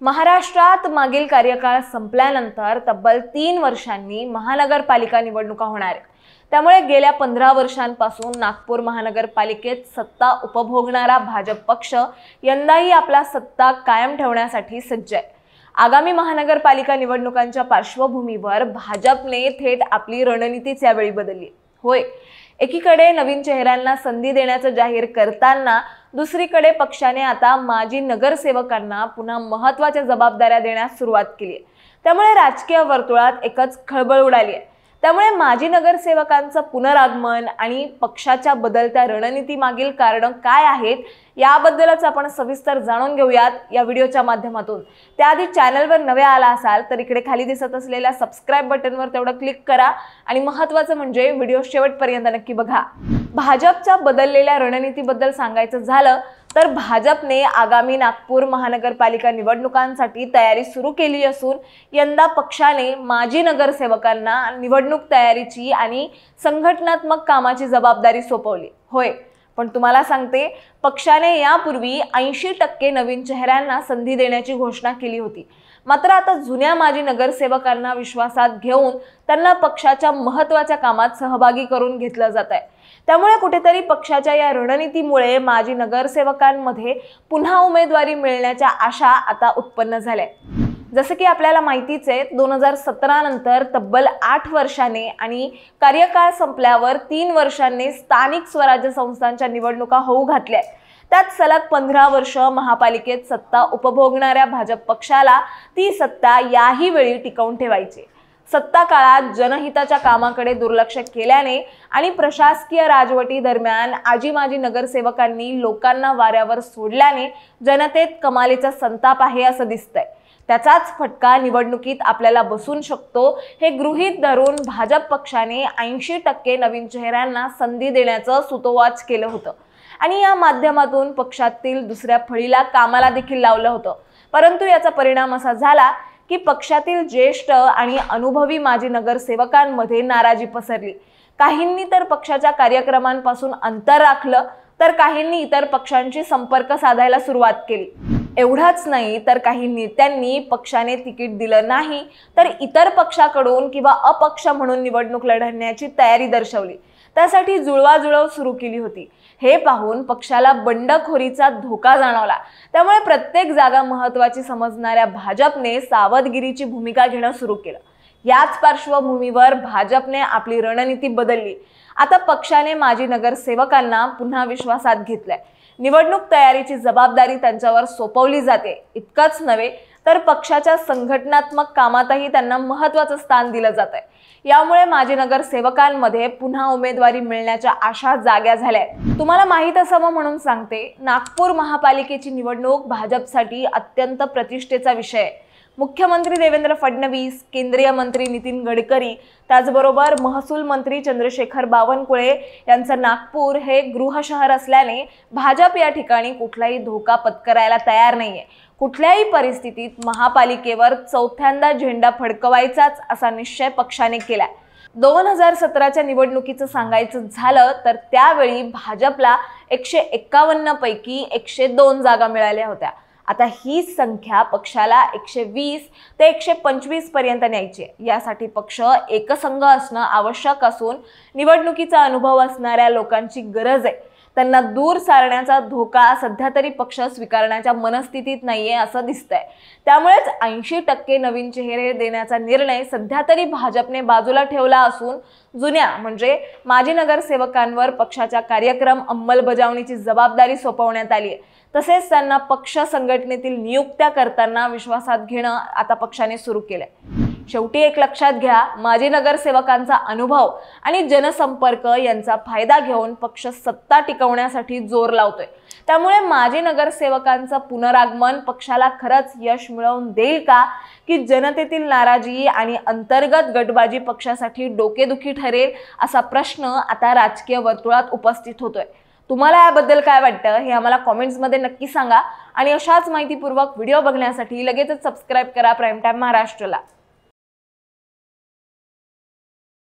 महाराष्ट्रात मागील कार्यकाळ संपल्यानंतर तब्बल 3 वर्षांनी महानगरपालिका निवडणुका होणार आहेत। त्यामुळे गेल्या 15 वर्षांपासून नागपूर महानगरपालिकेत सत्ता उपभोगणारा भाजप पक्ष यंदाही आपला सत्ता कायम ठेवण्यासाठी सज्ज आहे। आगामी महानगरपालिका निवडणुकांच्या पार्श्वभूमीवर भाजपने थेट आपली रणनीतीच यावेळी बदलली। होय, एकीकडे नवीन चेहऱ्यांना संधी देण्याचं जाहीर करताना दुसरीकडे पक्षाने आता माजी नगरसेवकांना पुन्हा महत्त्वाच्या जबाबदाऱ्या देण्यास सुरुवात केली आहे। त्यामुळे राजकीय वर्तुळात एकच खळबळ उडाली आहे। त्यामुळे माजी नगरसेवकांचं पुनरागमन आणि पक्षाच्या बदलत्या रणनीतीमागील कारण काय आहेत याबद्दलच आपण सविस्तर जाणून घेऊयात या व्हिडिओच्या माध्यमातून। त्याआधी चॅनलवर नवे आला असाल तर इकडे खाली दिसत असलेल्या सबस्क्राइब बटनवर तेवढं क्लिक करा आणि महत्त्वाचं म्हणजे व्हिडिओ शेवटपर्यंत नक्की बघा। भाजपच्या बदललेल्या रणनीतीबद्दल सांगायचं झालं तर भाजपने आगामी नागपूर महानगरपालिका निवडणुकांसाठी तयारी सुरू केली असून यंदा पक्षाने माजी नगरसेवकांना निवडणूक तयारीची आणि संघटनात्मक कामाची जबाबदारी सोपवली। होय, पण तुम्हाला सांगते, पक्षाने यापूर्वी 80% नवीन चेहऱ्यांना संधी देण्याची घोषणा केली होती। मात्र आता जुन्या माजी नगरसेवकांना विश्वासात घेऊन त्यांना पक्षाच्या महत्त्वाच्या कामात सहभागी करून घेतलं जात आहे। त्यामुळे कुठेतरी पक्षाच्या या रणनीतीमुळे माजी नगरसेवकांमध्ये पुन्हा उमेदवारी मिळण्याच्या आशा आता उत्पन्न झाल्या। जसं की आपल्याला माहितीच आहे, 2017 नंतर तब्बल 8 वर्षांनी आणि कार्यकाळ संपल्यावर 3 वर्षांनी स्थानिक स्वराज्य संस्थांच्या निवडणुका होऊ घातल्या। त्यात सलग 15 वर्ष महापालिकेत सत्ता उपभोगणाऱ्या भाजप पक्षाला ती सत्ता याही वेळी टिकवून ठेवायची। सत्ता काळात जनहिताच्या कामाकडे दुर्लक्ष केल्याने आणि प्रशासकीय राजवटी दरम्यान आजी माजी नगरसेवकांनी लोकांना वाऱ्यावर सोडल्याने जनतेत कमालीचा संताप आहे असं दिसतंय। त्याचाच फटका निवडणुकीत आपल्याला बसून शकतो हे गृहीत धरून भाजप पक्षाने 80% नवीन चेहऱ्यांना संधी देण्याचं सुतोवाच केलं होतं आणि या माध्यमातून पक्षातील दुसऱ्या फळीला कामाला देखील लावलं होतं। परंतु याचा परिणाम असा झाला की पक्षातील ज्येष्ठ आणि अनुभवी माजी नगरसेवकांमध्ये नाराजी पसरली। काहींनी तर पक्षाच्या कार्यक्रमांपासून अंतर राखलं तर काहींनी इतर पक्षांशी संपर्क साधायला सुरुवात केली। एवढाच नाही तर काही नेत्यांनी पक्षाने तिकीट दिलं नाही तर इतर पक्षाकडून किंवा अपक्ष म्हणून निवडणूक लढवण्याची तयारी दर्शवली। त्यासाठी जुळवाजुळव सुरू केली होती। हे पाहून पक्षाला बंडखोरीचा धोका जाणवला। त्यामुळे प्रत्येक जागा महत्त्वाची समजणाऱ्या भाजपने सावधगिरीची भूमिका घेणं सुरू केलं। याच पार्श्वभूमीवर भाजपने आपली रणनीती बदलली। आता पक्षाने माजी नगरसेवकांना पुन्हा विश्वासात घेतलंय। निवडणूक तयारीची जबाबदारी त्यांच्यावर सोपवली जाते। इतकंच नव्हे तर पक्षाच्या संघटनात्मक कामातही त्यांना महत्त्वाचं स्थान दिलं जात आहे। यामुळे माजी नगरसेवकांमध्ये पुन्हा उमेदवारी मिळण्याच्या आशा जाग्या झाल्या। तुम्हाला माहित असावं म्हणून सांगते, नागपूर महापालिकेची निवडणूक भाजपसाठी अत्यंत प्रतिष्ठेचा विषय आहे। मुख्यमंत्री देवेंद्र फडणवीस, केंद्रीय मंत्री नितीन गडकरी, त्याचबरोबर महसूल मंत्री चंद्रशेखर बावनकुळे यांचं नागपूर हे गृह शहर असल्याने भाजप या ठिकाणी कुठलाही धोका पत्करायला तयार नाहीये। कुठल्याही परिस्थितीत महापालिकेवर चौथ्यांदा झेंडा फडकवायचाच असा निश्चय पक्षाने केला। 2017च्या निवडणुकीचं सांगायचं झालं तर त्यावेळी भाजपला 151 पैकी 102 जागा मिळाल्या होत्या। आता ही संख्या पक्षाला 120 ते 125 पर्यंत न्यायची आहे। यासाठी पक्ष एकसंघ असणं आवश्यक असून निवडणुकीचा अनुभव असणाऱ्या लोकांची गरज आहे। त्यांना दूर सारण्याचा धोका सध्या तरी पक्ष स्वीकारण्याच्या मनस्थितीत नाहीये असं दिसतंय। त्यामुळेच 80% नवीन चेहरे देण्याचा निर्णय सध्या तरी भाजपने बाजूला ठेवला असून जुन्या म्हणजे माजी नगरसेवकांवर पक्षाच्या कार्यक्रम अंमलबजावणीची जबाबदारी सोपवण्यात आली आहे। तसेच त्यांना पक्ष संघटनेतील नियुक्त्या करताना विश्वासात घेणं आता पक्षाने सुरू केलंय। शेवटी एक लक्षात घ्या, माजी नगरसेवकांचा अनुभव आणि जनसंपर्क यांचा फायदा घेऊन पक्ष सत्ता टिकवण्यासाठी जोर लावतोय। त्यामुळे माजी नगरसेवकांचं पुनरागमन पक्षाला खरंच यश मिळवून देईल का, की जनतेतील नाराजी आणि अंतर्गत गटबाजी पक्षासाठी डोकेदुखी ठरेल असा प्रश्न आता राजकीय वर्तुळात उपस्थित होतोय। तुम्हाला याबद्दल काय वाटतं हे आम्हाला कमेंट्समध्ये नक्की सांगा आणि अशाच माहितीपूर्वक व्हिडिओ बघण्यासाठी लगेचच सबस्क्राइब करा प्राईम टाइम महाराष्ट्रला।